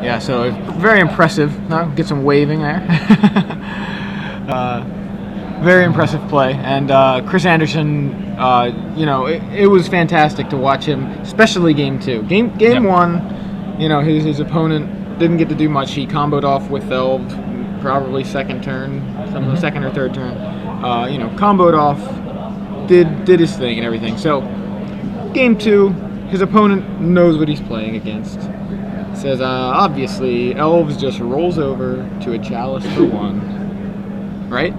Yeah, so very impressive. Get some waving there. Very impressive play. And Chris Andersen, it was fantastic to watch him, especially game 2. Game 1, his opponent didn't get to do much. He comboed off with Elv, probably second turn, second or third turn. Comboed off, did his thing and everything. So game 2, his opponent knows what he's playing against. Says, obviously, Elves just rolls over to a Chalice for 1. Right?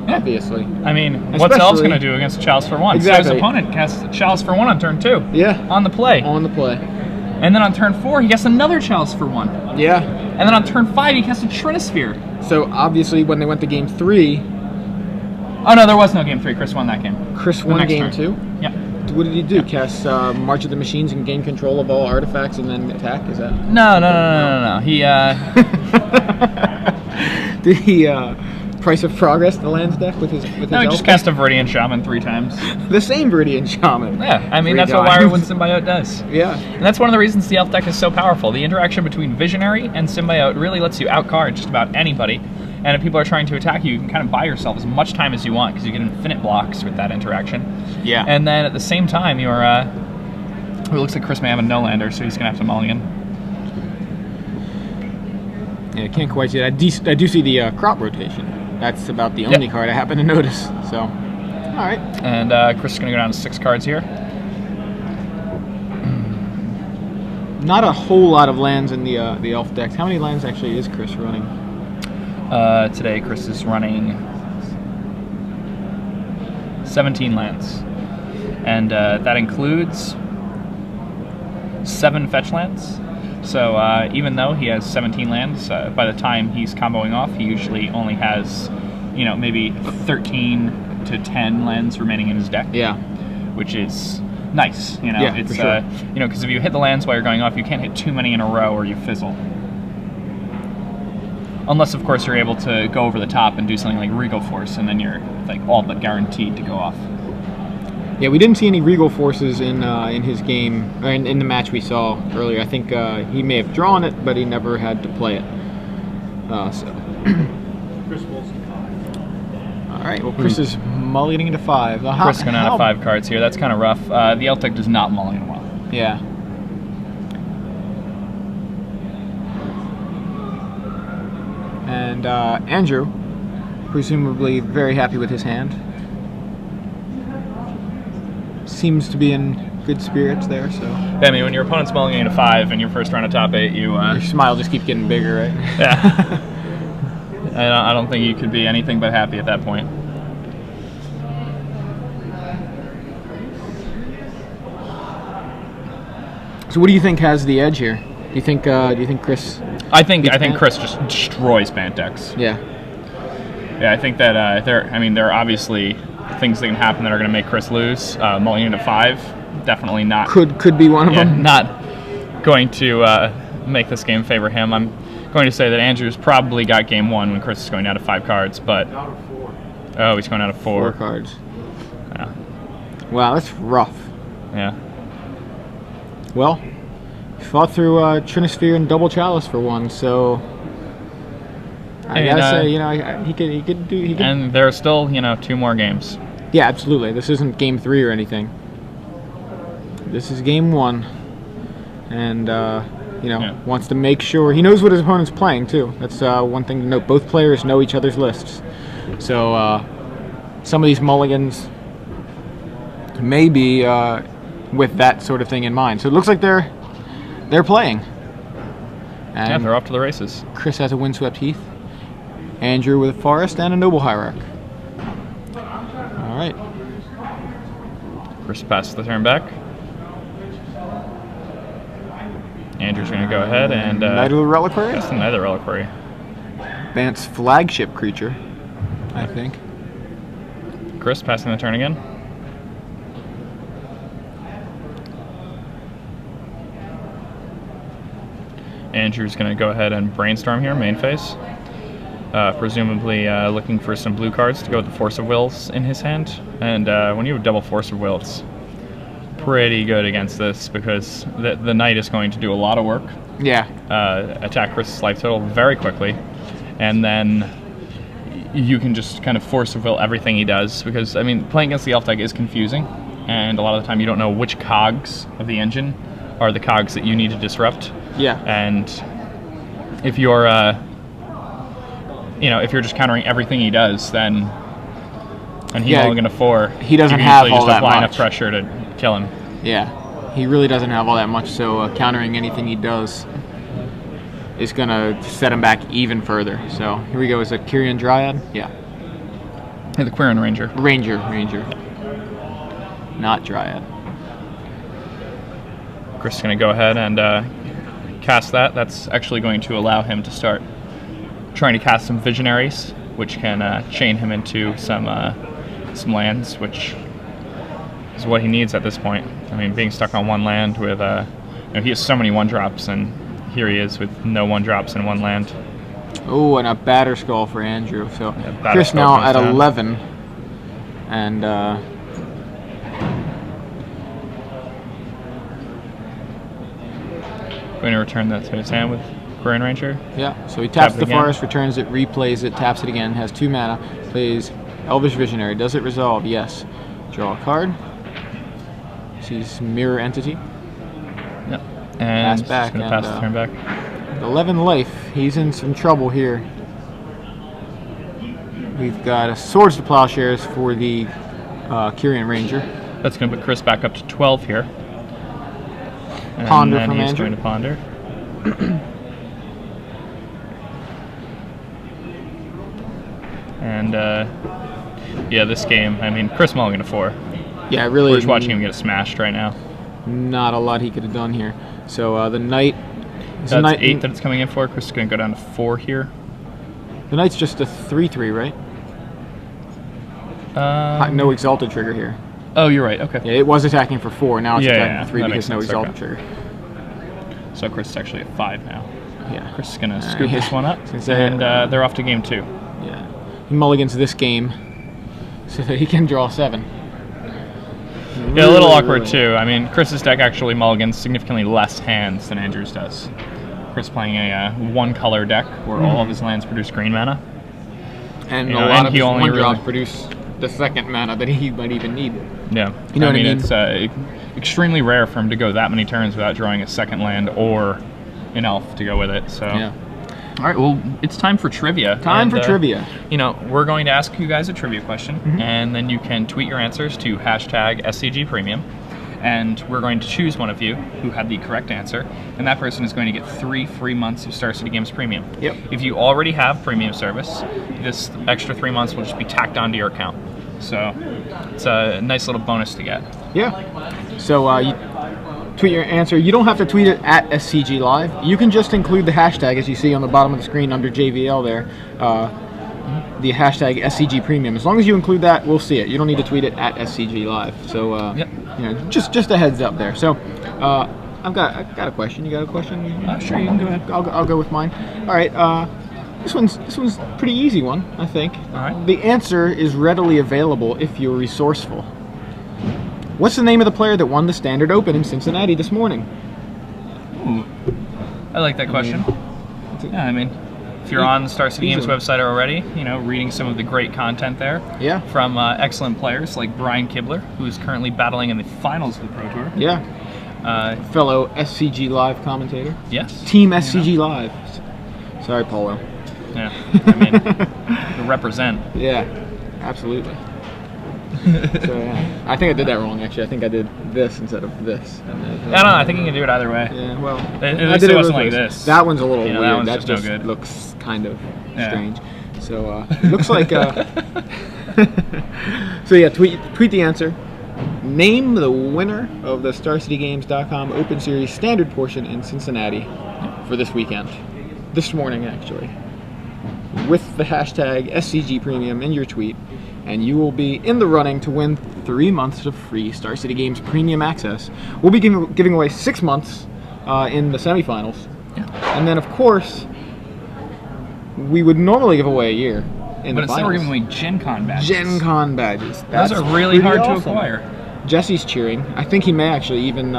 Yeah. Obviously. I mean, what's Elves going to do against a Chalice for 1? Exactly. So his opponent casts a Chalice for 1 on turn 2. Yeah. On the play. On the play. And then on turn 4, he casts another Chalice for 1. Yeah. And then on turn 5, he casts a Trinisphere. So, obviously, when they went to game 3... Oh, no, there was no game 3. Chris won that game. Chris won game 2? Yeah. What did he do? Cast March of the Machines and gain control of all artifacts and then attack? Is that... No. He, Did he, Price of Progress the lands deck with his No, he just cast a Viridian Shaman 3 times. The same Viridian Shaman. Yeah, I mean, that's what Wirewood Symbiote does. Yeah. And that's one of the reasons the Elf deck is so powerful. The interaction between Visionary and Symbiote really lets you outcard just about anybody. And if people are trying to attack you, you can kind of buy yourself as much time as you want because you get infinite blocks with that interaction. Yeah. And then at the same time, you're, it looks like Chris may have a no-lander, so he's going to have to mulligan. Yeah, I can't quite see it. I do see the crop rotation. That's about the only card I happen to notice. So, all right. And Chris is going to go down to 6 cards here. Not a whole lot of lands in the Elf decks. How many lands actually is Chris running? Today, Chris is running 17 lands. And that includes 7 fetch lands. So even though he has 17 lands, by the time he's comboing off, he usually only has, maybe 13 to 10 lands remaining in his deck. Yeah. Which is nice, Yeah, it's, for sure. Because if you hit the lands while you're going off, you can't hit too many in a row or you fizzle. Unless, of course, you're able to go over the top and do something like Regal Force, and then you're like all but guaranteed to go off. Yeah, we didn't see any Regal Forces in his game, or in the match we saw earlier. I think he may have drawn it, but he never had to play it. All right, well, Chris is mulliganing into 5. Chris going out of 5 cards here. That's kind of rough. The Elf deck does not mulligan well. Yeah. And Andrew, presumably very happy with his hand. Seems to be in good spirits there, so... Yeah, I mean, when your opponent's mulliganing to 5 and your first round of top 8, you... Your smile just keeps getting bigger, right? Yeah. I don't think you could be anything but happy at that point. So what do you think has the edge here? Do you think Chris... I think Chris just destroys Bant decks. Yeah. Yeah, I think that there are obviously things that can happen that are going to make Chris lose. Mulligan to 5, definitely not. Could be one of them. Not going to make this game favor him. I'm going to say that Andrew's probably got game 1 when Chris is going down to 5 cards, but... Oh, he's going out of 4. 4 cards. Yeah. Wow, that's rough. Yeah. Well, he fought through Trinisphere and Double Chalice for 1, so... I gotta say, he could do... And there are still, 2 more games. Yeah, absolutely. This isn't game 3 or anything. This is game 1. And, wants to make sure... He knows what his opponent's playing, too. That's one thing to note. Both players know each other's lists. So, some of these mulligans may be with that sort of thing in mind. So it looks like they're playing. And yeah, they're off to the races. Chris has a Windswept Heath. Andrew with a Forest and a Noble Hierarch. All right. Chris passes the turn back. Andrew's going to go ahead and... Knight of the Reliquary? That's the Knight of the Reliquary. Bant's flagship creature, I think. Chris passing the turn again. Andrew's going to go ahead and brainstorm here, main phase. Presumably looking for some blue cards to go with the Force of Wills in his hand. And when you have double Force of Will, it's pretty good against this because the Knight is going to do a lot of work. Yeah. Attack Chris's life total very quickly, and then you can just kind of force will everything he does, because, I mean, playing against the elf deck is confusing, and a lot of the time you don't know which cogs of the engine are the cogs that you need to disrupt. Yeah. And if you're, if you're just countering everything he does, then, and he's only going to 4, he doesn't you have usually all just that apply much enough pressure to kill him. Yeah. He really doesn't have all that much, so countering anything he does is going to set him back even further. So here we go. Is it Kyrian Dryad? Yeah. Hey, the Quarterfinals Ranger. Ranger. Not Dryad. Chris is going to go ahead and cast that. That's actually going to allow him to start trying to cast some Visionaries, which can chain him into some lands, which is what he needs at this point. I mean, being stuck on one land with, he has so many 1-drops, and here he is with no 1-drops in one land. Oh, and a Batter Skull for Andrew. So Yeah, Chris now at 11, and going to return that to his hand with Quarterfinals Ranger. Yeah, so he taps the again. forest, returns it, replays it, taps it again, has 2 mana, plays Elvish Visionary. Does it resolve? Yes. Draw a card. Sees Mirror Entity. Yep. And Pass back. going to pass the turn back. 11 life. He's in some trouble here. We've got a Swords to Plowshares for the Kyrian Ranger. That's going to put Chris back up to 12 here. And Ponder then from he's Andrew. going to ponder. And yeah, this game, I mean, Chris mulligan to 4. Yeah, really. We're just watching him get smashed right now. Not a lot he could have done here. So the Knight. That's 8 that it's coming in for. Chris is going to go down to 4 here. The Knight's just a 3/3, right? No Exalted trigger here. Oh, you're right. Okay. Yeah, it was attacking for 4. Now it's attacking for 3 that because no makes sense. Exalted trigger. So Chris is actually at 5 now. Yeah. Chris is going to scoop yeah. this one up, I was gonna say, and they're off to game 2. Yeah. He mulligans this game so that he can draw 7. Yeah, a little awkward too. I mean, Chris's deck actually mulligans significantly less hands than Andrew's does. Chris playing a 1-color deck where all of his lands produce green mana. And You a know, lot and of he his only 1-drops really- produce the 2nd mana that he might even need. Yeah, You know what I mean? It's extremely rare for him to go that many turns without drawing a 2nd land or an elf to go with it. So, Yeah. all right, well, it's time for trivia. Time for trivia. You know, we're going to ask you guys a trivia question, and then you can tweet your answers to #SCG Premium. And we're going to choose one of you who had the correct answer, and that person is going to get 3 free months of Star City Games Premium. Yep. If you already have premium service, this extra 3 months will just be tacked onto your account. So it's a nice little bonus to get. Yeah. So you tweet your answer. You don't have to tweet it at SCG Live. You can just include the hashtag, as you see on the bottom of the screen under JVL there, the hashtag SCG Premium. As long as you include that, we'll see it. You don't need to tweet it at SCG Live. So Yep. just a heads up there. So I got a question. You got a question? Sure, you can go ahead. I'll go with mine. All right. This one's a pretty easy one, I think. All right. The answer is readily available if you're resourceful. What's the name of the player that won the Standard Open in Cincinnati this morning? Ooh. I like that question. Yeah, I mean, if you're on the Star City Games Easily. website already, reading some of the great content there Yeah. from excellent players like Brian Kibler, who is currently battling in the finals of the Pro Tour. Yeah. Fellow SCG Live commentator. Yes. Team SCG Live. Sorry, Paulo. Yeah. I mean, to represent. Yeah, absolutely. So yeah. I think I did that wrong, actually. I think I did this instead of this. I don't know. I think you can do it either way. Yeah, well, At I least did it both wasn't like ways. this. That one's a little That weird. one's That just no good. looks kind of Yeah. strange. So it looks like. So yeah, tweet the answer. Name the winner of the StarCityGames.com Open Series Standard portion in Cincinnati for this weekend. This morning, actually. With the hashtag SCG Premium in your tweet, and you will be in the running to win 3 months of free Star City Games Premium access. We'll be giving away 6 months in the semifinals. Yeah. And then, of course, we would normally give away a year in But the instead finals. we're giving away Gen Con badges. Gen Con badges. Those That's are really pretty hard awesome. to acquire. Jesse's cheering. I think he may actually even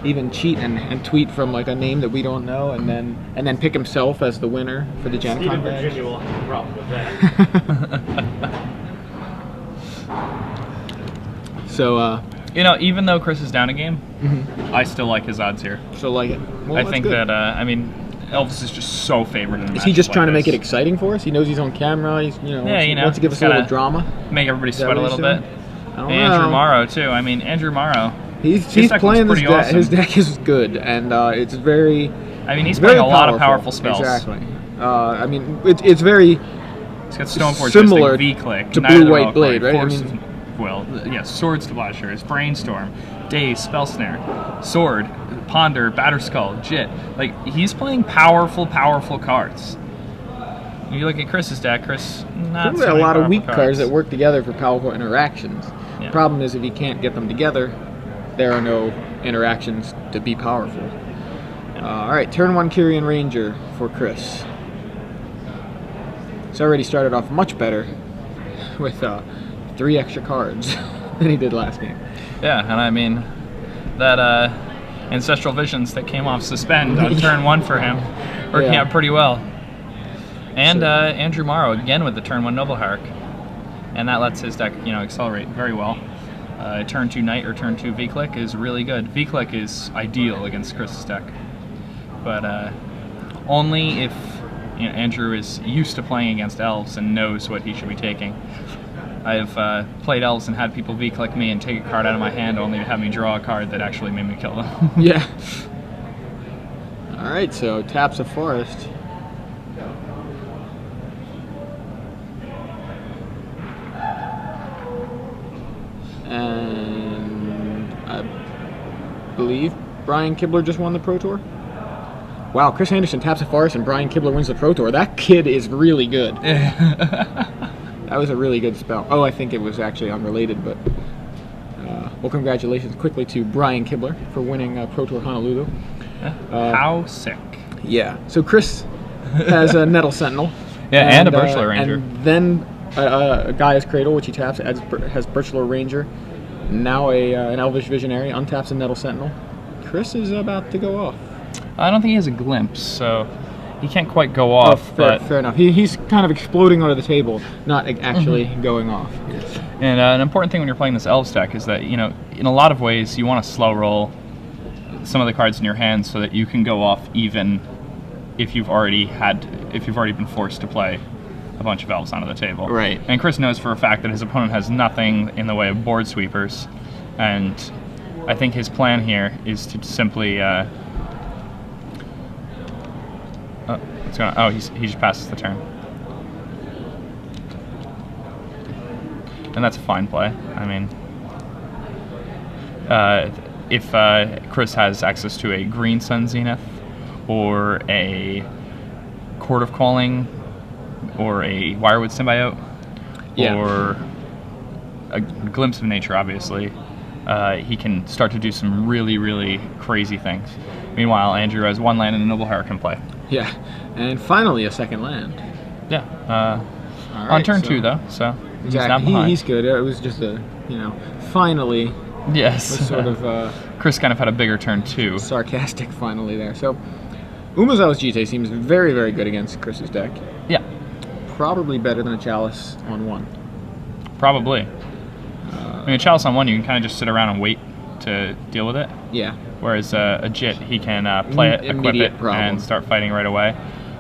even cheat and tweet from like a name that we don't know, and then pick himself as the winner for the Gen Con badge. Virginia will have a problem with that. So, You know, even though Chris is down a game, I still like his odds here. so like it. Well, I that's think good. that, I mean, Elvis is just so favored in a Is match he just like trying to make this. it exciting for us? He knows he's on camera. He's wants to give us he's a little gotta drama. Make everybody that sweat a what little he's bit. doing? I don't Andrew know. Morrow, too. I mean, Andrew Morrow. He's deck playing looks his pretty deck. awesome. His deck is good, and it's very. I mean, he's very playing a lot of powerful spells. Exactly. I mean, it's very He's got Stoneforge, similar V-Click, to Knight of Blue the White Rock Blade, Blade, right? I Force mean- Well, yes, Swords to Plowshares, Brainstorm, Daze, Spell Snare, Sword, Ponder, Batterskull, Jit. Like, he's playing powerful cards. You look at Chris's deck, Chris, not There so are a many lot of powerful weak cards that work together for powerful interactions. Yeah. The problem is if you can't get them together, there are no interactions to be powerful. All right, turn 1 Kyrian Ranger for Chris. He's already started off much better with 3 extra cards than he did last game. Yeah, and I mean, that Ancestral Visions that came off suspend on turn 1 for him, working Yeah. out pretty well. And So- Andrew Morrow again with the turn 1 Noble Hierarch, and that lets his deck, accelerate very well. Turn 2 Knight or turn 2 V-Click is really good. V-Click is ideal against Chris's deck, but only if Andrew is used to playing against elves and knows what he should be taking. I've played elves and had people V-Click me and take a card out of my hand only to have me draw a card that actually made me kill them. Yeah. All right, so taps a forest. And I believe Brian Kibler just won the Pro Tour. Wow, Chris Andersen taps a forest and Brian Kibler wins the Pro Tour. That kid is really good. That was a really good spell. Oh, I think it was actually unrelated, but well, congratulations quickly to Brian Kibler for winning Pro Tour Honolulu. How sick. Yeah. So Chris has a Nettle Sentinel. Yeah, and a Birchler Ranger. And then a Gaia's Cradle, which he taps, has Birchler Ranger. Now an Elvish Visionary, untaps a Nettle Sentinel. Chris is about to go off. I don't think he has a glimpse, so he can't quite go off. Fair enough. He's kind of exploding onto the table, not actually going off. And an important thing when you're playing this Elves deck is that, in a lot of ways, you want to slow roll some of the cards in your hand so that you can go off even if you've already been forced to play a bunch of elves onto the table. Right. And Chris knows for a fact that his opponent has nothing in the way of board sweepers, and I think his plan here is to simply he just passes the turn. And that's a fine play. I mean, if Chris has access to a Green Sun Zenith, or a Court of Calling, or a Wirewood Symbiote, or a Glimpse of Nature, obviously, he can start to do some really, really crazy things. Meanwhile, Andrew has 1 land and a Noble Hierarch can play. Yeah. And finally a second land. Yeah. All On right, turn so- 2, though, so he's not Exactly. behind. He's good. It was just finally, Yes. was sort of Chris kind of had a bigger turn, too. sarcastic finally there. So Umazawa's Jite seems very, very good against Chris's deck. Yeah, Probably better than a Chalice on 1. probably. I mean, a Chalice on 1, you can kind of just sit around and wait to deal with it. Yeah. Whereas a Jit, he can play it, equip Immediate it, problem. and start fighting right away.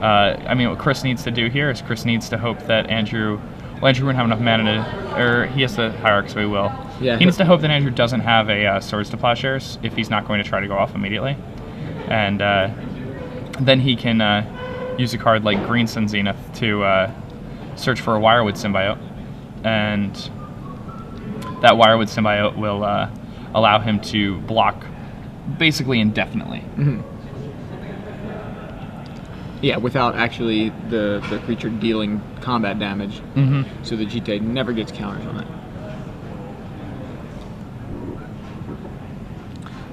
I mean, what Chris needs to do here is Chris needs to hope that Andrew wouldn't have enough mana to, or he has the Hierarch, so he will. Yeah. He needs to hope that Andrew doesn't have a Swords to Plowshares if he's not going to try to go off immediately. And then he can use a card like Green Sun Zenith to search for a Wirewood Symbiote. And that Wirewood Symbiote will allow him to block basically indefinitely. Mm-hmm. Yeah, without actually the creature dealing combat damage. Mm-hmm. So the Jite never gets counters on it.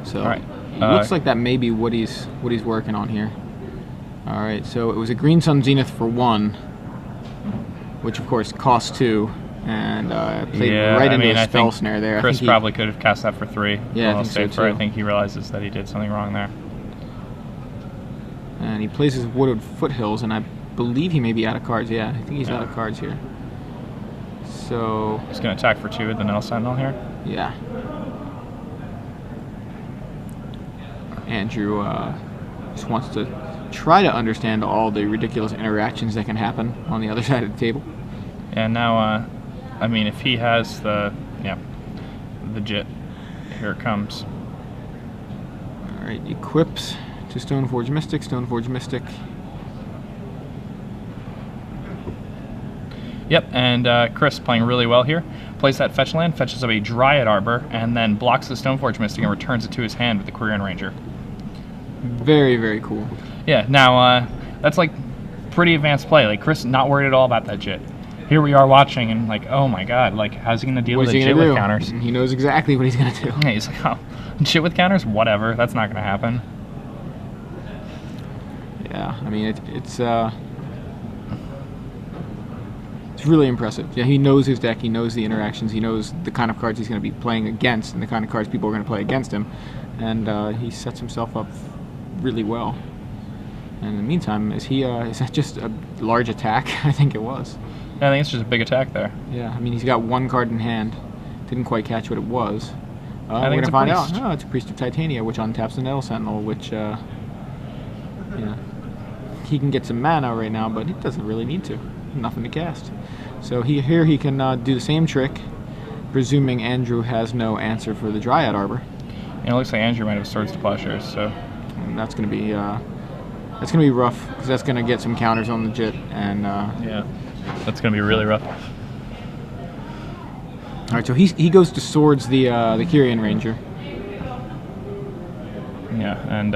So All right. it looks like that may be what he's working on here. All right, so it was a Green Sun Zenith for 1, which of course costs 2. And played right into a spell snare there. Chris probably could have cast that for 3. Yeah, I think so too. I think he realizes that he did something wrong there. And he plays his Wooded Foothills, and I believe he may be out of cards. Yeah, I think he's out of cards here. So he's going to attack for 2 with the Nettle Sentinel here. Yeah. Andrew just wants to try to understand all the ridiculous interactions that can happen on the other side of the table. And now, I mean, if he has the JIT, here it comes. All right, equips to Stoneforge Mystic, Stoneforge Mystic. Yep, and Chris playing really well here. Plays that fetch land, fetches up a Dryad Arbor, and then blocks the Stoneforge Mystic and returns it to his hand with the Quirion Ranger. Very, very cool. Yeah, now, that's like pretty advanced play. Like, Chris not worried at all about that JIT. Here we are watching, and like, oh my god, like, how's he going to deal with a JIT with counters? He knows exactly what he's going to do. Yeah, he's like, oh, JIT with counters? Whatever, that's not going to happen. Yeah, I mean, it's really impressive. Yeah, he knows his deck, he knows the interactions, he knows the kind of cards he's going to be playing against, and the kind of cards people are going to play against him, and he sets himself up really well. And in the meantime, is that just a large attack? I think it was. Yeah, I think it's just a big attack there. Yeah, I mean, he's got 1 card in hand. Didn't quite catch what it was. I think we're going it's to find Priest. out. Oh, it's a Priest of Titania, which untaps the Nettle Sentinel, which, yeah. He can get some mana right now, but he doesn't really need to. Nothing to cast. So here he can do the same trick, presuming Andrew has no answer for the Dryad Arbor. And it looks like Andrew might have Swords to Plowshares, so... And that's going to be rough, because that's going to get some counters on the JIT, and... yeah, that's going to be really rough. Alright, so he goes to swords the Quirion Ranger. Yeah, and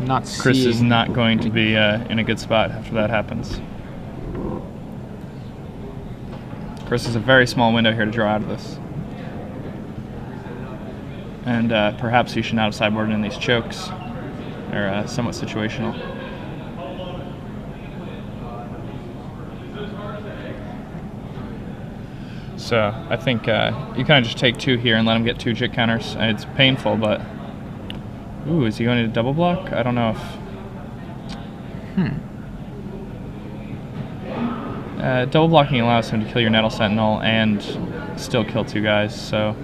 not Chris is seeing... not going to be in a good spot after that happens. Chris has a very small window here to draw out of this. And perhaps he should not have sideboarded in these chokes. They're somewhat situational. So I think you kind of just take 2 here and let him get 2 JIT counters. It's painful, but... Ooh, is he going to double block? I don't know if... Double blocking allows him to kill your Nettle Sentinel and still kill 2 guys, so...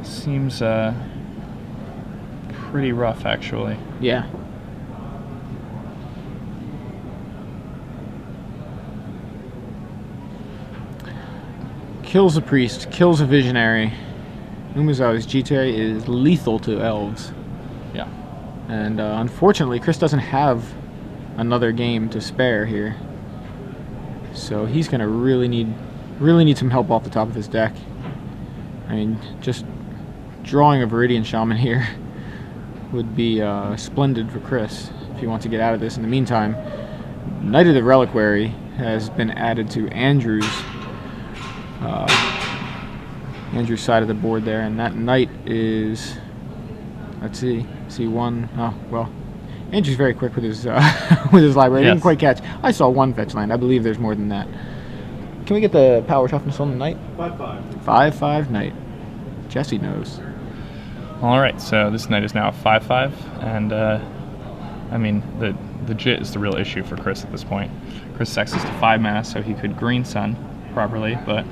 Seems pretty rough, actually. Yeah. Kills a priest, kills a visionary. Umezawa's Jite is lethal to elves. Yeah. And unfortunately, Chris doesn't have another game to spare here. So he's gonna really need some help off the top of his deck. I mean, just drawing a Viridian Shaman here would be splendid for Chris if he wants to get out of this. In the meantime, Knight of the Reliquary has been added to Andrew's side of the board there, and that Knight is, let's see, C1. Oh well, Andrew's very quick with his with his library. Yes. I didn't quite catch. I saw 1 fetch land. I believe there's more than that. Can we get the power toughness on the Knight? 5/5. 5/5 Knight. Jesse knows. Alright, so this Knight is now a 5/5, and I mean, the JIT is the real issue for Chris at this point. Chris has access to 5 mana, so he could Green Sun properly, but...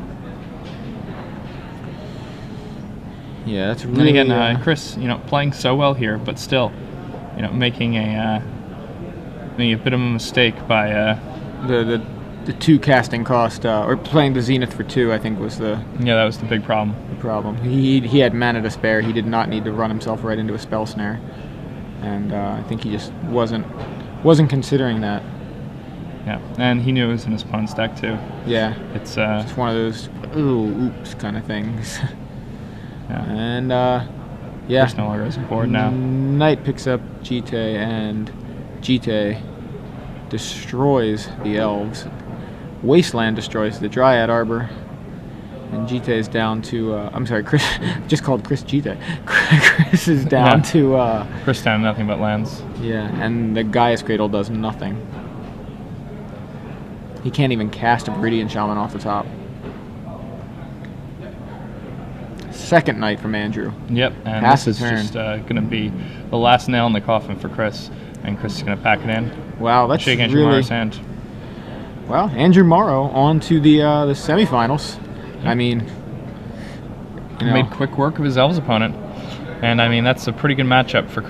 Yeah, that's really... And again, Chris, playing so well here, but still, making a bit of a mistake by... The 2 casting cost, or playing the Zenith for 2, I think was the... Yeah, that was the big problem. He had mana to spare. He did not need to run himself right into a spell snare. And I think he just wasn't considering that. Yeah, and he knew it was in his opponent's deck, too. Yeah. It's just one of those, oops kind of things. Yeah. And, yeah. Chris no longer has a board now. Knight picks up Jite, and Jite destroys the elves. Wasteland destroys the Dryad Arbor, and Jite is down to, I'm sorry, Chris, just called Chris Jite. Chris is down to... Chris down to nothing but lands. Yeah, and the Gaia's Cradle does nothing. He can't even cast a Viridian Shaman off the top. Second night from Andrew. Yep, and Pass this the is turn. just going to be the last nail in the coffin for Chris. And Chris is going to pack it in. Wow, that's Shake Andrew really... Morrow's hand. Well, Andrew Morrow on to the semifinals. I mean, Made quick work of his Elves opponent. And I mean, that's a pretty good matchup for